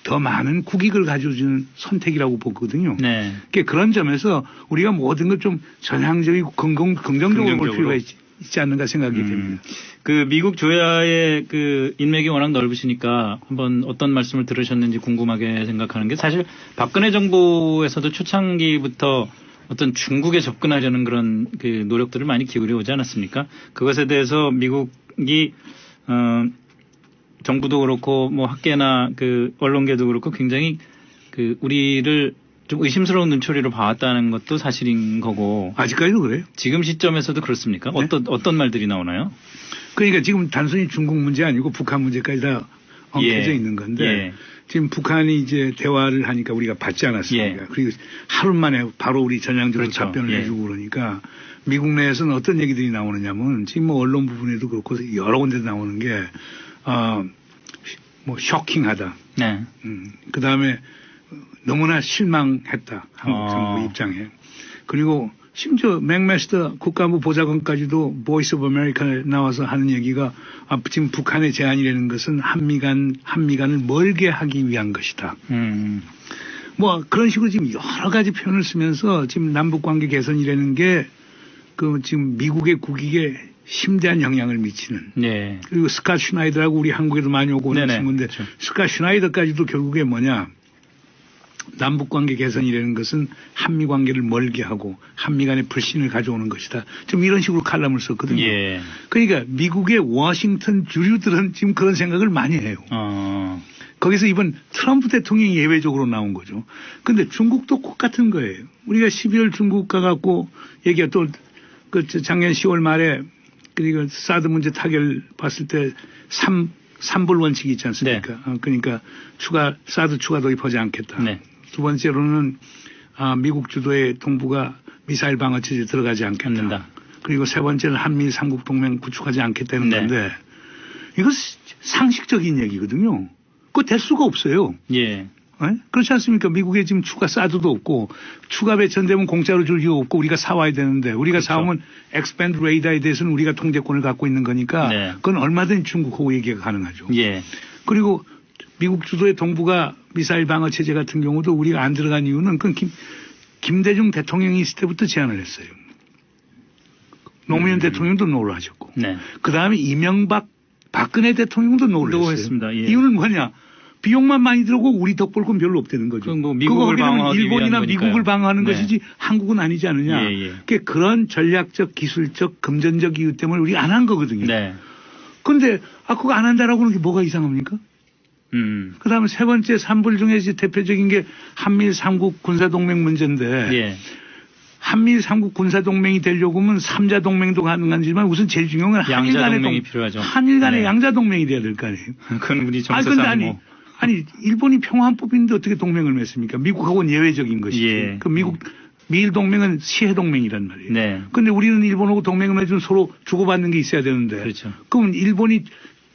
더 많은 국익을 가져주는 선택이라고 보거든요. 네. 그러니까 그런 점에서 우리가 모든 걸 좀 전향적이고 긍정적으로 볼 필요가 있지 않는가 생각이 됩니다. 그 미국 조야의 그 인맥이 워낙 넓으시니까 한번 어떤 말씀을 들으셨는지 궁금하게 생각하는 게 사실 박근혜 정부에서도 초창기부터 어떤 중국에 접근하려는 그런 그 노력들을 많이 기울여 오지 않았습니까? 그것에 대해서 미국이 정부도 그렇고 뭐 학계나 그 언론계도 그렇고 굉장히 그 우리를 좀 의심스러운 눈초리로 봐왔다는 것도 사실인 거고. 아직까지도 그래요? 지금 시점에서도 그렇습니까? 네? 어떤 말들이 나오나요? 그러니까 지금 단순히 중국 문제 아니고 북한 문제까지 다 엉켜져 예. 있는 건데 예. 지금 북한이 이제 대화를 하니까 우리가 받지 않았습니까? 예. 그리고 하루 만에 바로 우리 전향적으로 그렇죠. 답변을 예. 해주고 그러니까 미국 내에서는 어떤 얘기들이 나오느냐면 지금 뭐 언론 부분에도 그렇고 여러 군데 나오는 게 뭐 쇼킹하다. 네. 그 다음에 너무나 실망했다. 한국 정부 입장에. 그리고 심지어 맥메스터 국가안보 보좌관까지도 보이스 오브 아메리카에 나와서 하는 얘기가 지금 북한의 제안이라는 것은 한미간을 멀게 하기 위한 것이다. 뭐 그런 식으로 지금 여러 가지 표현을 쓰면서 지금 남북 관계 개선이라는 게 그 지금 미국의 국익에 심대한 영향을 미치는. 네. 그리고 스캇 슈나이더라고 우리 한국에도 많이 오고 오는 친구인데 그렇죠. 스캇 슈나이더까지도 결국에 뭐냐. 남북관계 개선이라는 것은 한미관계를 멀게 하고 한미 간의 불신을 가져오는 것이다. 좀 이런 식으로 칼럼을 썼거든요. 예. 그러니까 미국의 워싱턴 주류들은 지금 그런 생각을 많이 해요. 거기서 이번 트럼프 대통령이 예외적으로 나온 거죠. 근데 중국도 똑같은 거예요. 우리가 12월 중국 가갖고 얘기가 또 그 작년 10월 말에 그리고 사드 문제 타결 봤을 때 3불 원칙이 있지 않습니까? 네. 그러니까 사드 추가 도입하지 않겠다. 네. 두 번째로는 미국 주도의 동북아 미사일 방어 체제 들어가지 않겠다. 그리고 세 번째는 한미 삼국 동맹 구축하지 않겠다는 네. 건데 이거 상식적인 얘기거든요. 그거 될 수가 없어요. 예. 네? 그렇지 않습니까? 미국에 지금 추가 사드도 없고 추가 배천되면 공짜로 줄 이유 없고 우리가 사와야 되는데 우리가 그렇죠. 사오면 expand radar에 대해서는 우리가 통제권을 갖고 있는 거니까 네. 그건 얼마든지 중국하고 얘기가 가능하죠. 예. 그리고 미국 주도의 동북아 미사일 방어 체제 같은 경우도 우리가 안 들어간 이유는 그건 김대중 대통령이 있을 때부터 제안을 했어요. 노무현 대통령도 노를 하셨고 네. 그다음에 이명박 박근혜 대통령도 노를 했어요. 했습니다. 예. 이유는 뭐냐? 비용만 많이 들고 우리 덕볼 건 별로 없다는 거죠. 그건 뭐 미국을 방어하기 일본이나 위한 미국을 방어하는 네. 것이지 한국은 아니지 않느냐. 예, 예. 그러니까 그런 전략적, 기술적, 금전적 이유 때문에 우리가 안 한 거거든요. 네. 그런데 그거 안 한다라고 하는 게 뭐가 이상합니까? 그다음에 세 번째 3불 중에 이제 대표적인 게 한미일 삼국 군사동맹 문제인데 예. 한미일 삼국 군사동맹이 되려고 하면 3자 동맹도 가능하지만 우선 제일 중요한 건 한일 양자 간의 동맹이 필요하죠. 한일 간의 네. 양자 동맹이 돼야 될 거 아니에요. 그건 우리 근데 정세상 뭐. 아니 일본이 평화헌법인데 어떻게 동맹을 맺습니까? 미국하고는 예외적인 것이지. 예. 그 미일 동맹은 시해 동맹이란 말이에요. 네. 그런데 우리는 일본하고 동맹을 맺으면 서로 주고받는 게 있어야 되는데. 그렇죠. 그럼 일본이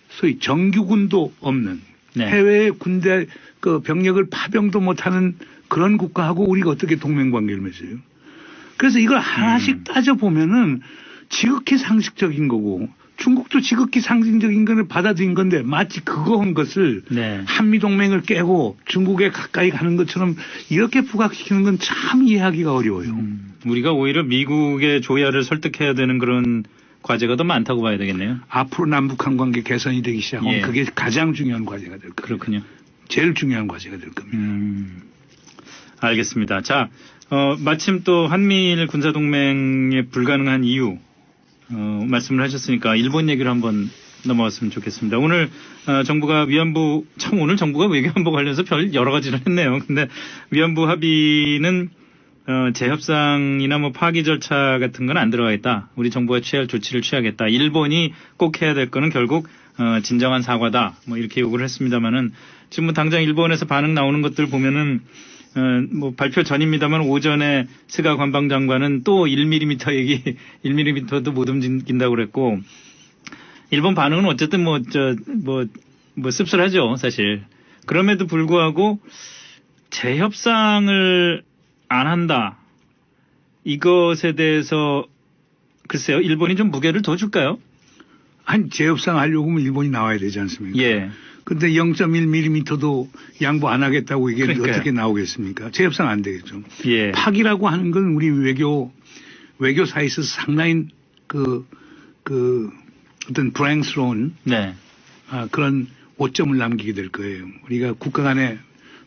소위 정규군도 없는 네. 해외 군대 그 병력을 파병도 못하는 그런 국가하고 우리가 어떻게 동맹 관계를 맺어요? 그래서 이걸 하나씩 따져 보면은 지극히 상식적인 거고. 중국도 지극히 상징적인 거는 받아들인 건데 마치 그거 한 것을 네. 한미동맹을 깨고 중국에 가까이 가는 것처럼 이렇게 부각시키는 건 참 이해하기가 어려워요. 우리가 오히려 미국의 조야를 설득해야 되는 그런 과제가 더 많다고 봐야 되겠네요. 앞으로 남북한 관계 개선이 되기 시작하면 예. 그게 가장 중요한 과제가 될 겁니다. 그렇군요. 제일 중요한 과제가 될 겁니다. 알겠습니다. 자, 마침 또 한미일 군사동맹에 불가능한 이유 말씀을 하셨으니까 일본 얘기를 한번 넘어갔으면 좋겠습니다. 오늘 정부가 위안부 참 오늘 정부가 외교안보 관련해서 별 여러 가지를 했네요. 근데 위안부 합의는 재협상이나 뭐 파기 절차 같은 건 안 들어가 있다. 우리 정부가 취할 조치를 취하겠다. 일본이 꼭 해야 될 거는 결국 진정한 사과다. 뭐 이렇게 요구를 했습니다만은 지금 뭐 당장 일본에서 반응 나오는 것들 보면은 뭐 발표 전입니다만 오전에 스가 관방장관은 또 1mm 얘기 1mm도 못 움직인다고 그랬고 일본 반응은 어쨌든 뭐 씁쓸하죠 사실. 그럼에도 불구하고 재협상을 안 한다. 이것에 대해서 글쎄요 일본이 좀 무게를 더 줄까요? 아니 재협상 하려고 하면 일본이 나와야 되지 않습니까? 예. 근데 0.1mm도 양보 안 하겠다고 이게 그러니까요. 어떻게 나오겠습니까? 재협상 안 되겠죠. 예. 파기라고 하는 건 우리 외교사에 있어서 상당히 그 어떤 불행스러운 네. 그런 오점을 남기게 될 거예요. 우리가 국가 간의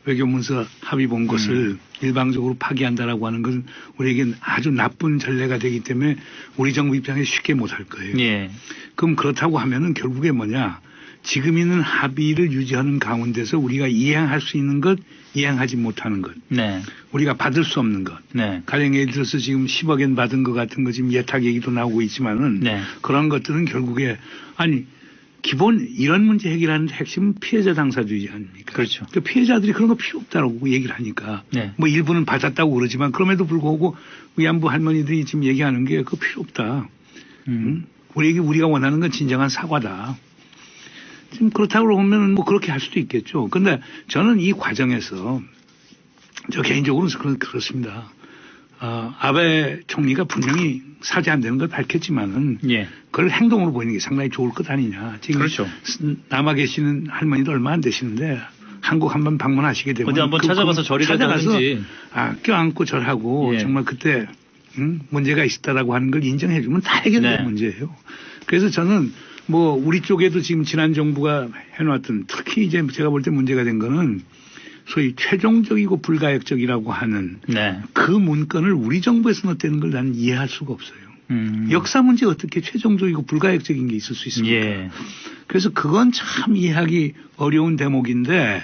외교문서 합의 본 것을 일방적으로 파기한다라고 하는 것은 우리에겐 아주 나쁜 전례가 되기 때문에 우리 정부 입장에 쉽게 못할 거예요. 예. 그럼 그렇다고 하면은 결국에 뭐냐? 지금 있는 합의를 유지하는 가운데서 우리가 이행할 수 있는 것, 이행하지 못하는 것, 네. 우리가 받을 수 없는 것. 네. 가령 예를 들어서 지금 10억엔 받은 것 같은 거 지금 예탁 얘기도 나오고 있지만은 네. 그런 것들은 결국에 기본 이런 문제 해결하는 핵심은 피해자 당사주의 아닙니까? 그렇죠. 그 피해자들이 그런 거 필요 없다라고 얘기를 하니까 네. 뭐 일부는 받았다고 그러지만 그럼에도 불구하고 위안부 할머니들이 지금 얘기하는 게 그거 필요 없다. 우리가 원하는 건 진정한 사과다. 지금 그렇다고 보면 뭐 그렇게 할 수도 있겠죠. 근데 저는 이 과정에서 저 개인적으로는 그렇습니다. 아베 총리가 분명히 사죄 안 되는 걸 밝혔지만은 예. 그걸 행동으로 보이는 게 상당히 좋을 것 아니냐. 지금 그렇죠. 남아 계시는 할머니도 얼마 안 되시는데 한국 한번 방문하시게 되면 어디 한번 찾아가서 절이라도 하든지. 껴안고 절하고 예. 정말 그때 문제가 있었다라고 하는 걸 인정해 주면 다 해결될 네. 문제예요. 그래서 저는 뭐 우리 쪽에도 지금 지난 정부가 해놨던 특히 이제 제가 볼 때 문제가 된 거는 소위 최종적이고 불가역적이라고 하는 네. 그 문건을 우리 정부에서 넣었다는 걸 나는 이해할 수가 없어요. 역사 문제 어떻게 최종적이고 불가역적인 게 있을 수 있습니까? 예. 그래서 그건 참 이해하기 어려운 대목인데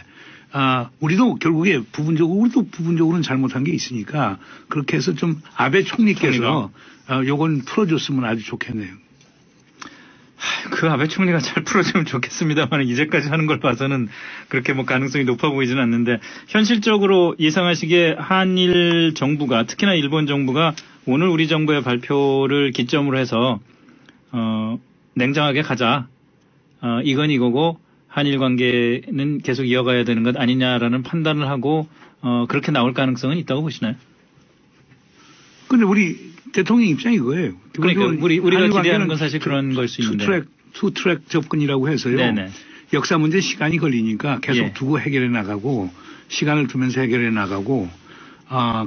우리도 결국에 우리도 부분적으로는 잘못한 게 있으니까 그렇게 해서 좀 아베 총리께서 요건 풀어줬으면 아주 좋겠네요. 그 아베 총리가 잘 풀어주면 좋겠습니다만 이제까지 하는 걸 봐서는 그렇게 뭐 가능성이 높아 보이지는 않는데 현실적으로 예상하시기에 한일 정부가 특히나 일본 정부가 오늘 우리 정부의 발표를 기점으로 해서 냉정하게 가자. 이건 이거고 한일 관계는 계속 이어가야 되는 것 아니냐라는 판단을 하고 그렇게 나올 가능성은 있다고 보시나요? 근데 우리 대통령 입장이 그거예요. 그러니까 우리가 기대하는 건 사실 그런 걸 수 있는데. 투트랙 접근이라고 해서요. 네네. 역사 문제 시간이 걸리니까 계속 예. 두고 해결해 나가고 시간을 두면서 해결해 나가고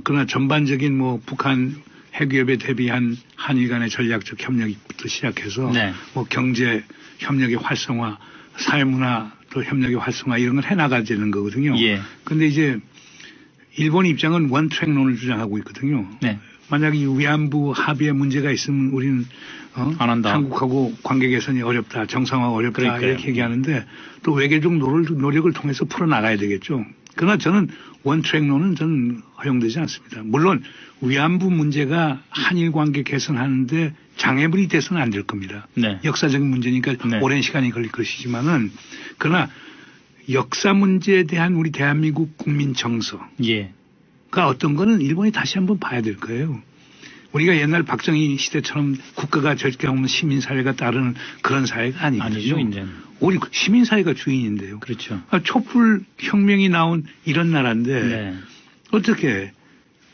그러나 전반적인 뭐 북한 핵위협에 대비한 한일 간의 전략적 협력부터 시작해서 네. 뭐 경제 협력의 활성화, 사회문화 또 협력의 활성화 이런 걸 해나가야 되는 거거든요. 예. 근데 이제 일본 입장은 원트랙론을 주장하고 있거든요. 네. 만약에 위안부 합의에 문제가 있으면 우리는 안 한다. 한국하고 관계 개선이 어렵다, 정상화가 어렵다 그러니까요. 이렇게 얘기하는데 또 외교적 노력을 통해서 풀어나가야 되겠죠. 그러나 저는 원트랙론은 저는 허용되지 않습니다. 물론 위안부 문제가 한일 관계 개선하는데 장애물이 돼서는 안 될 겁니다. 네. 역사적인 문제니까 네. 오랜 시간이 걸릴 것이지만은 그러나 역사 문제에 대한 우리 대한민국 국민 정서 예. 가 어떤 거는 일본이 다시 한번 봐야 될 거예요. 우리가 옛날 박정희 시대처럼 국가가 절대 없는 시민사회가 따르는 그런 사회가 아니거든요. 아니죠, 이제. 우리 시민사회가 주인인데요. 그렇죠. 촛불 혁명이 나온 이런 나라인데 네. 어떻게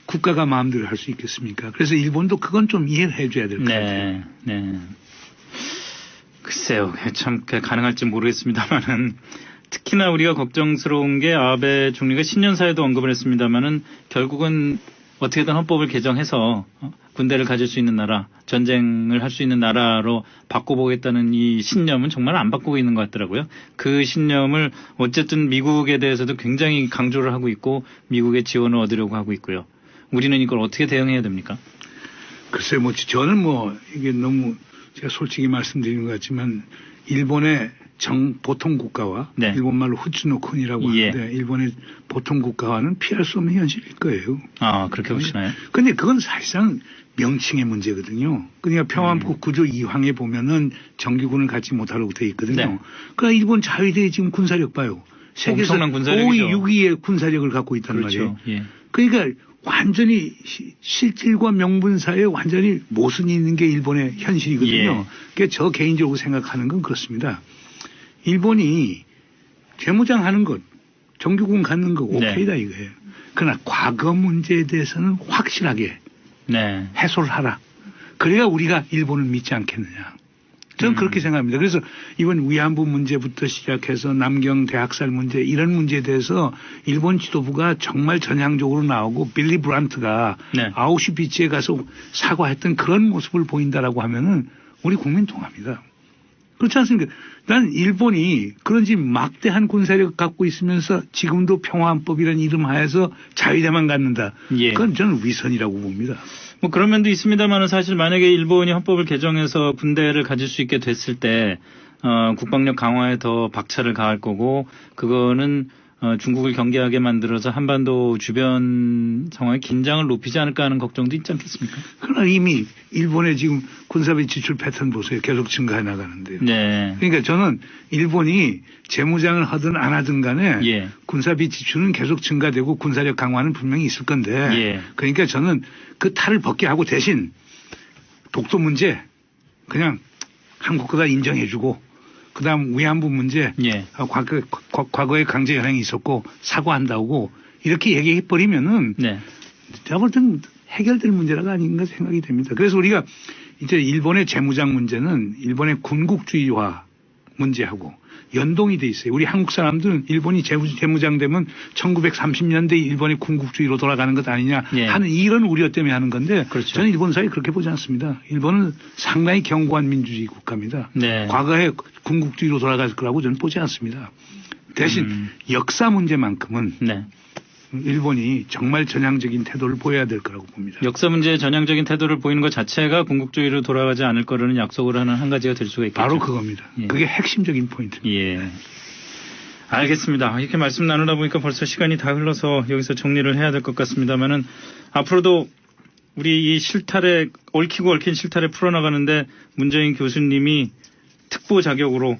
국가가 마음대로 할 수 있겠습니까? 그래서 일본도 그건 좀 이해를 해줘야 될 것 같아요. 네. 글쎄요. 참 가능할지 모르겠습니다만은 특히나 우리가 걱정스러운 게 아베 총리가 신년사에도 언급을 했습니다만은 결국은 어떻게든 헌법을 개정해서 군대를 가질 수 있는 나라, 전쟁을 할 수 있는 나라로 바꿔보겠다는 이 신념은 정말 안 바꾸고 있는 것 같더라고요. 그 신념을 어쨌든 미국에 대해서도 굉장히 강조를 하고 있고 미국의 지원을 얻으려고 하고 있고요. 우리는 이걸 어떻게 대응해야 됩니까? 글쎄요, 저는 이게 너무 제가 솔직히 말씀드리는 것 같지만 일본의 보통 국가와 네. 일본말로 후츠노쿤이라고 예. 하는데 일본의 보통 국가와는 피할 수 없는 현실일 거예요. 그렇게 보시나요? 근데 그건 사실상 명칭의 문제거든요. 그러니까 평화헌법 구조 2항에 보면은 정규군을 갖지 못하라고 되어 있거든요. 네. 그러니까 일본 자위대의 지금 군사력 봐요. 세계에서 엄청난 군사력이죠. 5위, 6위의 군사력을 갖고 있단 그렇죠. 말이에요. 예. 그러니까 완전히 실질과 명분 사이에 완전히 모순이 있는 게 일본의 현실이거든요. 예. 그러니까 저 개인적으로 생각하는 건 그렇습니다. 일본이 재무장하는 것, 정규군 갖는 거 오케이다 이거예요. 그러나 과거 문제에 대해서는 확실하게 네. 해소를 하라. 그래야 우리가 일본을 믿지 않겠느냐. 저는 그렇게 생각합니다. 그래서 이번 위안부 문제부터 시작해서 남경 대학살 문제 이런 문제에 대해서 일본 지도부가 정말 전향적으로 나오고 빌리 브란트가 네. 아우슈비츠에 가서 사과했던 그런 모습을 보인다라고 하면은 우리 국민 통합니다. 그렇지 않습니까? 난 일본이 그런지 막대한 군사력을 갖고 있으면서 지금도 평화헌법이라는 이름 하에서 자위대만 갖는다. 예. 그건 저는 위선이라고 봅니다. 뭐 그런 면도 있습니다만 사실 만약에 일본이 헌법을 개정해서 군대를 가질 수 있게 됐을 때 국방력 강화에 더 박차를 가할 거고 그거는 중국을 경계하게 만들어서 한반도 주변 상황의 긴장을 높이지 않을까 하는 걱정도 있지 않겠습니까? 그러나 이미 일본의 지금 군사비 지출 패턴 보세요. 계속 증가해 나가는데요. 네. 그러니까 저는 일본이 재무장을 하든 안 하든 간에 예. 군사비 지출은 계속 증가되고 군사력 강화는 분명히 있을 건데 예. 그러니까 저는 그 탈을 벗게 하고 대신 독도 문제 그냥 한국보다 인정해주고 그다음 위안부 문제 예. 과거에 강제 연행이 있었고 사과한다고 이렇게 얘기해 버리면은 네. 제가 볼 때는 해결될 문제라가 아닌가 생각이 됩니다. 그래서 우리가 이제 일본의 재무장 문제는 일본의 군국주의화 문제하고 연동이 돼 있어요. 우리 한국 사람들은 일본이 재무장되면 1930년대 일본이 군국주의로 돌아가는 것 아니냐 예. 하는 이런 우려 때문에 하는 건데 그렇죠. 저는 일본 사회 그렇게 보지 않습니다. 일본은 상당히 견고한 민주주의 국가입니다. 네. 과거에 군국주의로 돌아갈 거라고 저는 보지 않습니다. 대신 역사 문제만큼은 네. 일본이 정말 전향적인 태도를 보여야 될 거라고 봅니다. 역사 문제에 전향적인 태도를 보이는 것 자체가 군국주의로 돌아가지 않을 거라는 약속을 하는 한 가지가 될 수가 있겠죠. 바로 그겁니다. 예. 그게 핵심적인 포인트입니다. 예. 알겠습니다. 이렇게 말씀 나누다 보니까 벌써 시간이 다 흘러서 여기서 정리를 해야 될 것 같습니다만은 앞으로도 우리 이 실타래 얽히고 얽힌 실타래 풀어나가는데 문재인 교수님이 특보 자격으로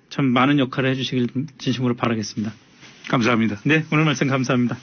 참 많은 역할을 해주시길 진심으로 바라겠습니다. 감사합니다. 네, 오늘 말씀 감사합니다.